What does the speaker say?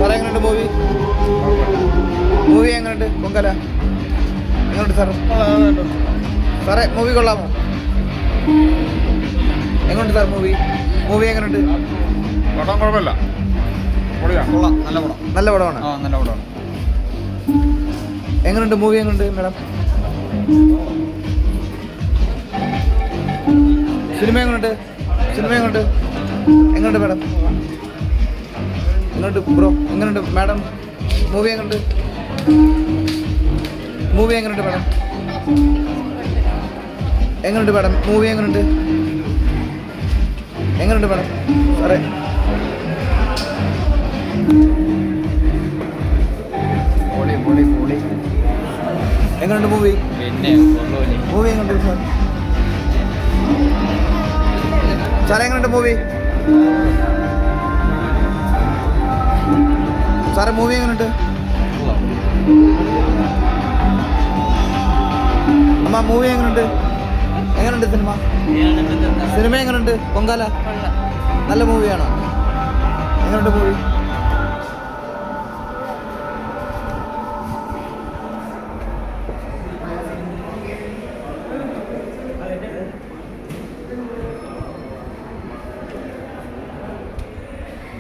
സാറേ എങ്ങനെയുണ്ട് movie? Movie എങ്ങനെയുണ്ട്? പൊങ്കല എങ്ങനെയുണ്ട് സാർ? സാറേ മൂവി കൊള്ളാമോ? എങ്ങനെയുണ്ട് സാർ മൂവി? മൂവി എങ്ങനെയുണ്ട്? പടം കുഴപ്പമില്ല, കൊള്ളാം. നല്ല പടം. നല്ല പടമാണ്. നല്ല പടമാണ്. എങ്ങനെയുണ്ട് മൂവി? എങ്ങനെയുണ്ട് മാഡം? സിനിമ എങ്ങനെയുണ്ട്? സിനിമ എങ്ങനെയുണ്ട്? എങ്ങനെയുണ്ട് മാഡം? എങ്ങനെയുണ്ട് ബ്രോ? എങ്ങനെയുണ്ട് മാഡം? മൂവി എങ്ങനെയുണ്ട്? മൂവി എങ്ങനെയുണ്ട് മാഡം? എങ്ങനെയുണ്ട് മാഡം? മൂവി എങ്ങനെയുണ്ട്? എങ്ങനെയുണ്ട് മാഡം? സാറേ പൊളി പൊളി പൊളി. എങ്ങനെയുണ്ട് മൂവി? പിന്നെ മൂവി എങ്ങനെയുണ്ട് സാർ? സാറേ എങ്ങനെയുണ്ട് മൂവി? സാറേ മൂവി എങ്ങനെയുണ്ട്? അമ്മ മൂവി എങ്ങനെയുണ്ട്? എങ്ങനെയുണ്ട് സിനിമ? സിനിമ എങ്ങനെയുണ്ട്? പൊങ്കാല നല്ല മൂവിയാണോ? എങ്ങനെയുണ്ട് മൂവി?